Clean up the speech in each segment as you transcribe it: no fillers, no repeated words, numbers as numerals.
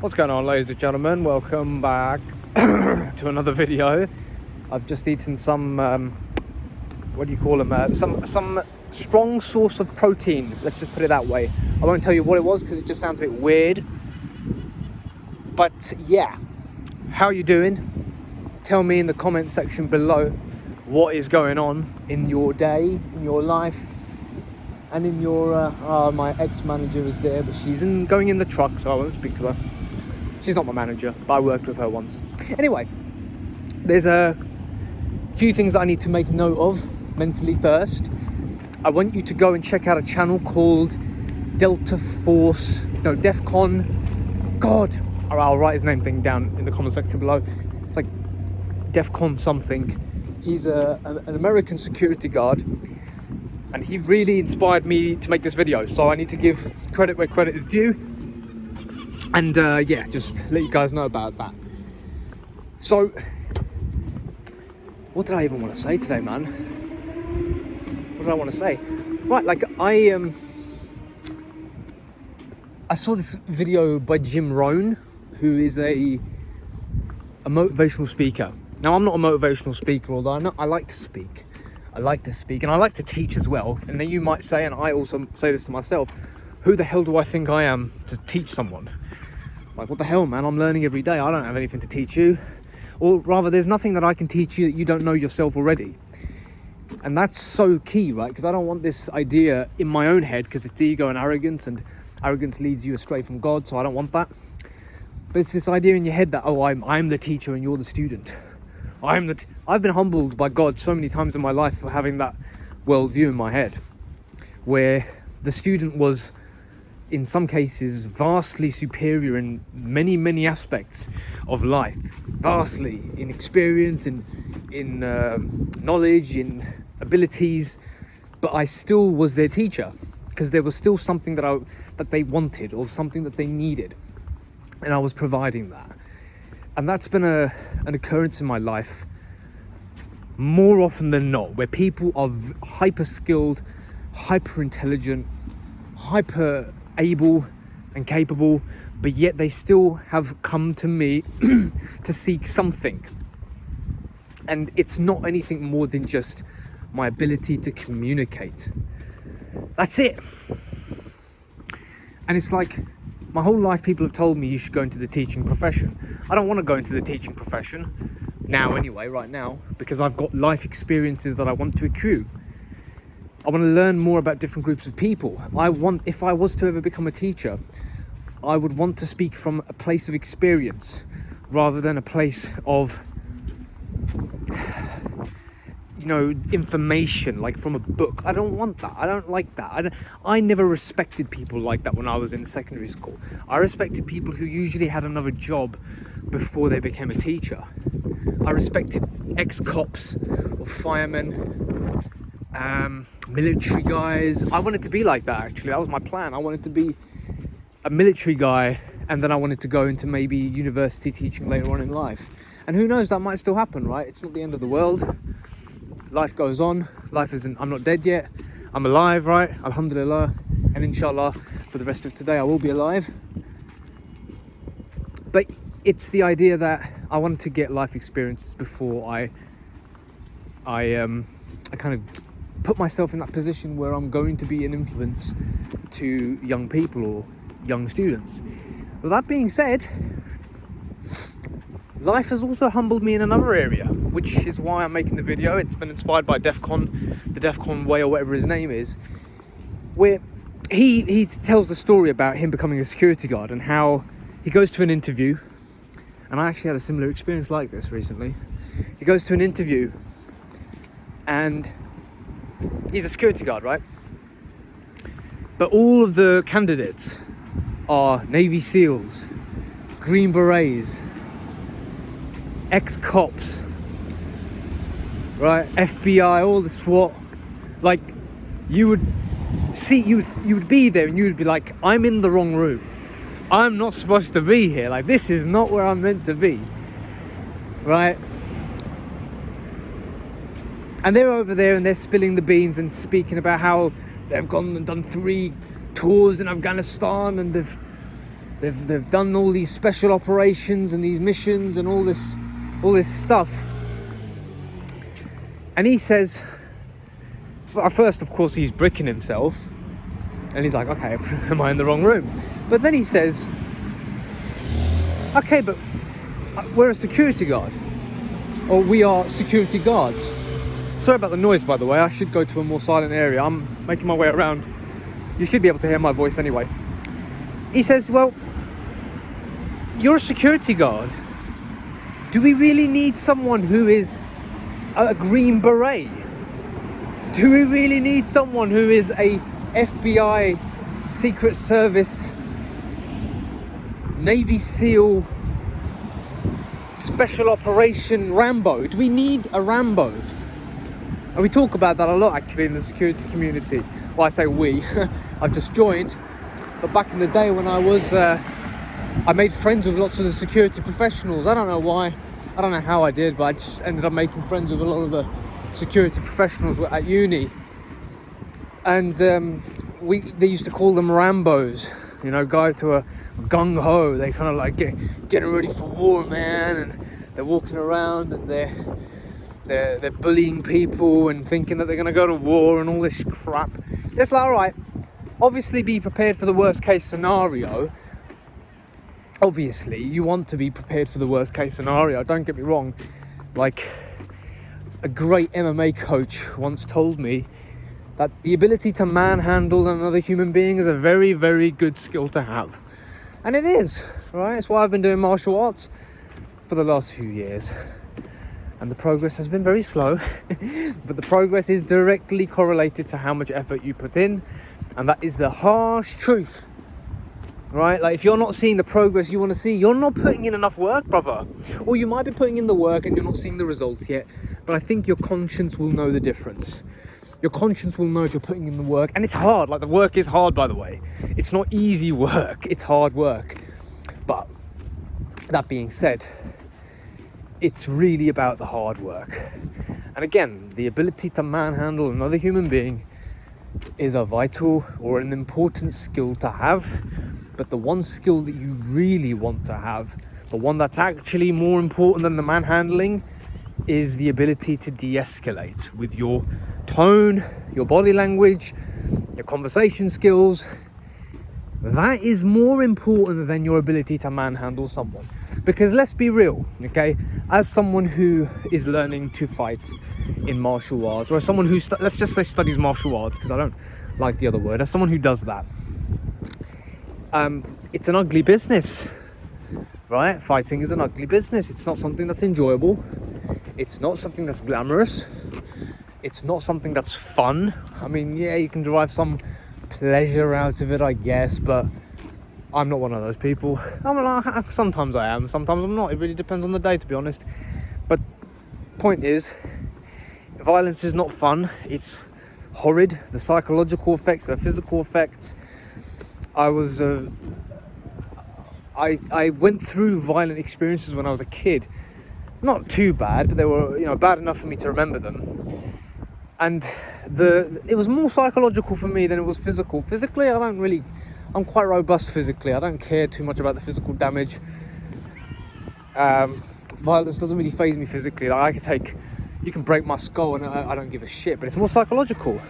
What's going on, ladies and gentlemen? Welcome back to another video. I've just eaten some what do you call them, some strong source of protein, let's just put it that way. I won't tell you what it was because it just sounds a bit weird, but yeah, how are you doing? Tell me in the comment section below what is going on in your day, in your life, and in your my ex-manager is there, but she's going in the truck, so I won't speak to her. She's not my manager, but I worked with her once. Anyway, there's a few things that I need to make note of mentally first. I want you to go and check out a channel called DEFCON. God, I'll write his name thing down in the comment section below. It's like DEFCON something. He's an American security guard, and he really inspired me to make this video. So I need to give credit where credit is due. And yeah, just let you guys know about that. So, what did I even want to say today, man? What did I want to say? Right, like I saw this video by Jim Rohn, who is a motivational speaker. Now, I'm not a motivational speaker, although I like to speak. I like to speak, and I like to teach as well. And then you might say, and I also say this to myself, who the hell do I think I am to teach someone? Like, what the hell, man? I'm learning every day. I don't have anything to teach you. Or rather, there's nothing that I can teach you that you don't know yourself already. And that's so key, right? Because I don't want this idea in my own head, because it's ego and arrogance leads you astray from God, so I don't want that. But it's this idea in your head that, oh, I'm the teacher and you're the student. I've been humbled by God so many times in my life for having that worldview in my head, where the student was, in some cases, vastly superior in many aspects of life, vastly in experience, in knowledge, in abilities, but I still was their teacher, because there was still something that they wanted, or something that they needed, and I was providing that. And that's been an occurrence in my life more often than not, where people are hyper skilled, hyper intelligent, hyper able and capable, but yet they still have come to me to seek something. And it's not anything more than just my ability to communicate. That's it. And it's like, my whole life people have told me you should go into the teaching profession. I don't want to go into the teaching profession now anyway, right now, because I've got life experiences that I want to accrue. I want to learn more about different groups of people. If I was to ever become a teacher, I would want to speak from a place of experience rather than a place of, information, like from a book. I don't want that. I don't like that. I never respected people like that when I was in secondary school. I respected people who usually had another job before they became a teacher. I respected ex-cops or firemen, military guys. I wanted to be like that, actually. That was my plan. I wanted to be a military guy, and then I wanted to go into maybe university teaching later on in life. And who knows, that might still happen, right? It's not the end of the world. Life goes on. I'm not dead yet. I'm alive, right? Alhamdulillah. And inshallah, for the rest of today, I will be alive. But it's the idea that I want to get life experiences before I kind of put myself in that position where I'm going to be an influence to young people or young students. With that being said, life has also humbled me in another area, which is why I'm making the video. It's been inspired by DEFCON, the DEFCON way, or whatever his name is, where he tells the story about him becoming a security guard and how he goes to an interview. And I actually had a similar experience like this recently. He goes to an interview and he's a security guard, right? But all of the candidates are Navy SEALs, Green Berets, ex-cops, right? FBI, all the SWAT. Like, you would be there and you would be like, I'm in the wrong room. I'm not supposed to be here. Like, this is not where I'm meant to be, right? And they're over there and they're spilling the beans and speaking about how they've gone and done 3 tours in Afghanistan and they've They've done all these special operations and these missions and all this stuff. And he says, well, at first, of course, he's bricking himself. And he's like, okay, am I in the wrong room? But then he says, okay, but we're a security guard. Or we are security guards. Sorry about the noise, by the way. I should go to a more silent area. I'm making my way around. You should be able to hear my voice anyway. He says, well, you're a security guard. Do we really need someone who is a Green Beret? Do we really need someone who is a FBI, Secret Service, Navy SEAL, Special Operation Rambo? Do we need a Rambo? And we talk about that a lot actually in the security community. Well, I say we, I've just joined, but back in the day when I was, I made friends with lots of the security professionals. I don't know why, I don't know how I did, but I just ended up making friends with a lot of the security professionals at uni. And they used to call them Rambos, you know, guys who are gung-ho. They kind of like getting ready for war, man, and they're walking around and they're bullying people and thinking that they're going to go to war and all this crap. It's like, all right, obviously be prepared for the worst case scenario. Obviously you want to be prepared for the worst case scenario, don't get me wrong. Like, a great MMA coach once told me that the ability to manhandle another human being is a very, very good skill to have. And it is, right? It's why I've been doing martial arts for the last few years. And the progress has been very slow, but the progress is directly correlated to how much effort you put in. And that is the harsh truth, right? Like, if you're not seeing the progress you want to see, you're not putting in enough work, brother. Or you might be putting in the work and you're not seeing the results yet, but I think your conscience will know the difference. Your conscience will know if you're putting in the work. And it's hard. Like, the work is hard, by the way. It's not easy work. It's hard work. But that being said, it's really about the hard work. And again, the ability to manhandle another human being is a vital or an important skill to have. But the one skill that you really want to have, the one that's actually more important than the manhandling, is the ability to de-escalate with your tone, your body language, your conversation skills. That is more important than your ability to manhandle someone. Because let's be real, okay? As someone who is learning to fight in martial arts, or as someone who, let's just say studies martial arts, because I don't like the other word, as someone who does that, it's an ugly business, right? Fighting is an ugly business. It's not something that's enjoyable. It's not something that's glamorous. It's not something that's fun. I mean, yeah, you can derive some pleasure out of it, I guess, but I'm not one of those people. I mean, sometimes I am, sometimes I'm not. It really depends on the day, to be honest. But point is, violence is not fun. It's horrid. The psychological effects, the physical effects. I went through violent experiences when I was a kid. Not too bad, but they were, you know, bad enough for me to remember them. And it was more psychological for me than it was physical. Physically, I'm quite robust physically. I don't care too much about the physical damage. Violence doesn't really faze me physically. Like, you can break my skull and I don't give a shit, but it's more psychological.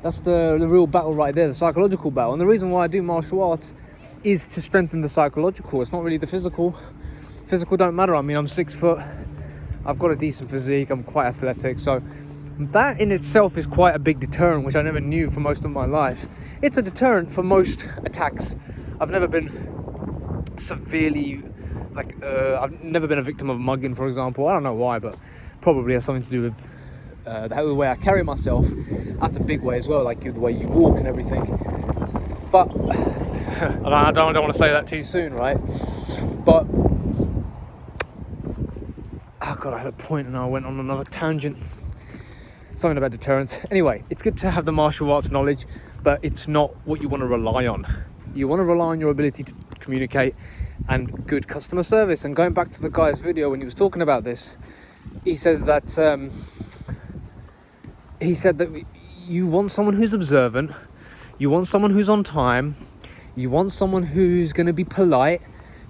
That's the real battle right there, the psychological battle. And the reason why I do martial arts is to strengthen the psychological. It's not really the physical. Physical don't matter. I mean, I'm 6 foot, I've got a decent physique, I'm quite athletic, so that in itself is quite a big deterrent, which I never knew for most of my life. It's a deterrent for most attacks. I've never been severely, I've never been a victim of mugging, for example. I don't know why, but probably has something to do with the way I carry myself. That's a big way as well, like the way you walk and everything. But I don't want to say that too soon, right? But oh god, I had a point and I went on another tangent. Something about deterrence. Anyway, it's good to have the martial arts knowledge, but it's not what you want to rely on. You want to rely on your ability to communicate and good customer service. And going back to the guy's video when he was talking about this, he says that you want someone who's observant, you want someone who's on time, You want someone who's going to be polite.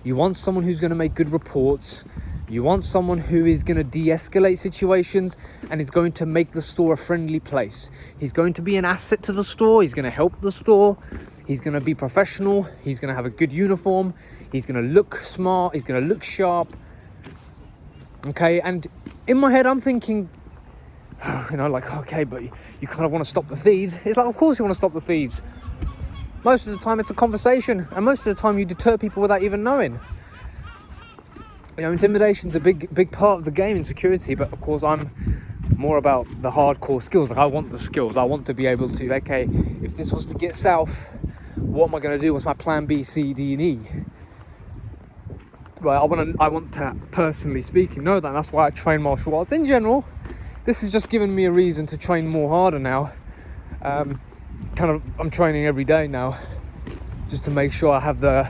You want someone who's going to make good reports. You want someone who is going to de-escalate situations and is going to make the store a friendly place. He's going to be an asset to the store. He's going to help the store. He's going to be professional. He's going to have a good uniform. He's going to look smart. He's going to look sharp. Okay, and in my head, I'm thinking, like, okay, but you kind of want to stop the thieves. It's like, of course you want to stop the thieves. Most of the time it's a conversation, and most of the time you deter people without even knowing. Intimidation's a big part of the game in security, but of course I'm more about the hardcore skills. Like, I want the skills. I want to be able to, okay, if this was to get south, what am I going to do? What's my plan B, C, D, and E? Right, I want to, personally speaking, know that. And that's why I train martial arts in general. This has just given me a reason to train more harder now. I'm training every day now, just to make sure I have the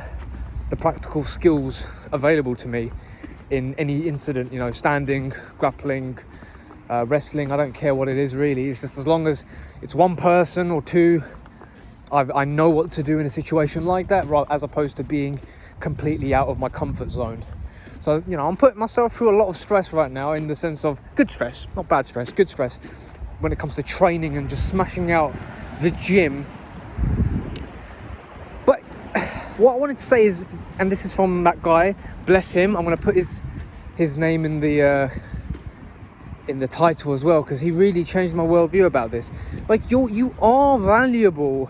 practical skills available to me in any incident. Standing, grappling, wrestling. I don't care what it is really. It's just as long as it's one person or two, I know what to do in a situation like that, as opposed to being completely out of my comfort zone. So I'm putting myself through a lot of stress right now, in the sense of good stress, not bad stress, good stress, when it comes to training and just smashing out the gym. But what I wanted to say is, and this is from that guy, bless him, I'm going to put his name in the title as well, because he really changed my worldview about this. Like, you are valuable,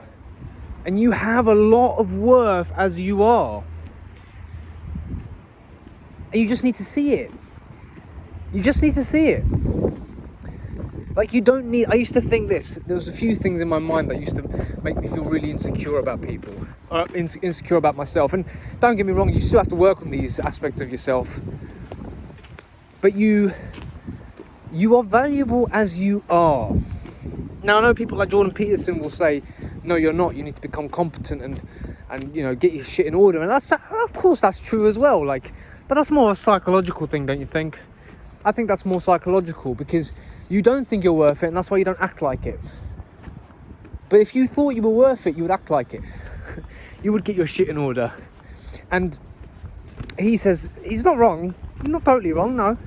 and you have a lot of worth as you are. And you just need to see it. You just need to see it. Like, you don't need... I used to think this. There was a few things in my mind that used to make me feel really insecure about people. Insecure about myself. And don't get me wrong, you still have to work on these aspects of yourself. But you are valuable as you are. Now, I know people like Jordan Peterson will say, no, you're not. You need to become competent and get your shit in order. And that's, of course, that's true as well. But that's more a psychological thing, don't you think? I think that's more psychological, because you don't think you're worth it, and that's why you don't act like it. But if you thought you were worth it, you would act like it. You would get your shit in order. And he says, he's not wrong. He's not totally wrong, no.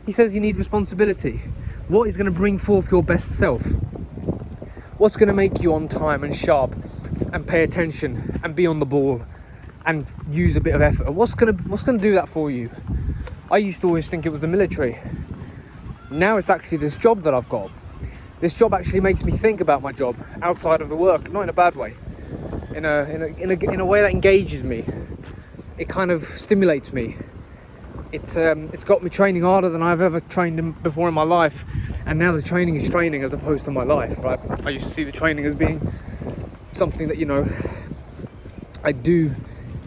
He says you need responsibility. What is going to bring forth your best self? What's going to make you on time and sharp and pay attention and be on the ball and use a bit of effort? What's going to do that for you? I used to always think it was the military. Now it's actually this job that I've got. This job actually makes me think about my job outside of the work, not in a bad way, in a way that engages me. It kind of stimulates me. It's got me training harder than I've ever trained before in my life, and now the training is training as opposed to my life. Right? I used to see the training as being something that I do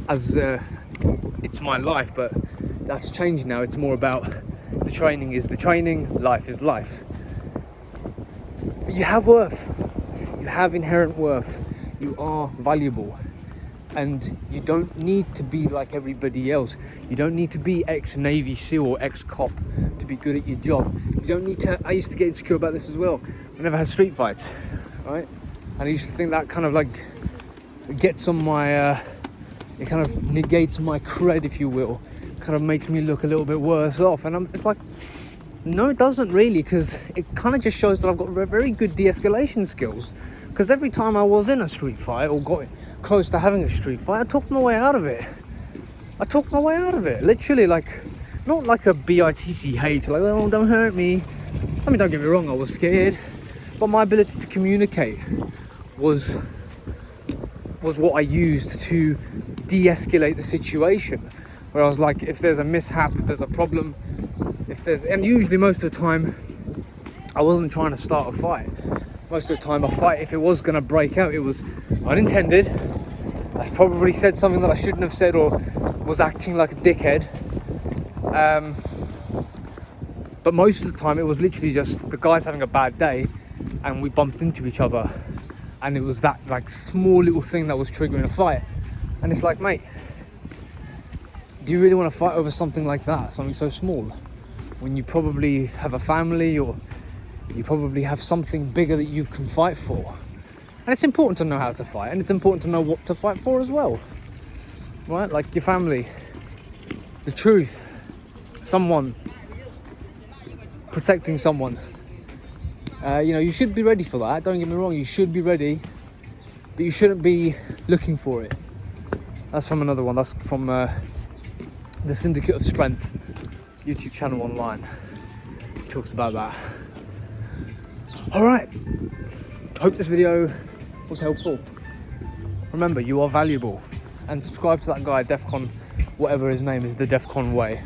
as it's my life, but that's changed now. It's more about the training is the training, life is life. But you have worth. You have inherent worth. You are valuable. And you don't need to be like everybody else. You don't need to be ex-Navy SEAL or ex-cop to be good at your job. You don't need to... I used to get insecure about this as well. I never had street fights, right? And I used to think that kind of like gets on my... it kind of negates my cred, if you will. Kind of makes me look a little bit worse off. And it's like, no, it doesn't really, because it kind of just shows that I've got very good de-escalation skills. Because every time I was in a street fight or got close to having a street fight, I talked my way out of it. Literally, not like a bitch, like, oh, don't hurt me. I mean, don't get me wrong, I was scared, but my ability to communicate was what I used to de-escalate the situation. Where I was like, if there's a mishap, if there's a problem, and usually most of the time, I wasn't trying to start a fight. Most of the time, a fight, if it was going to break out, it was unintended. I probably said something that I shouldn't have said, or was acting like a dickhead. But most of the time, it was literally just the guy's having a bad day, and we bumped into each other, and it was that small little thing that was triggering a fight. And it's like, mate, do you really want to fight over something like that, something so small, when you probably have a family, or you probably have something bigger that you can fight for? And it's important to know how to fight, and it's important to know what to fight for as well, right? Like your family, the truth, someone, protecting someone. You know, you should be ready for that, don't get me wrong, you should be ready, but you shouldn't be looking for it. That's from another one, that's from the Syndicate of Strength YouTube channel online. It talks about that. Alright, hope this video was helpful. Remember, you are valuable, and subscribe to that guy, Defcon, whatever his name is, the Defcon Way.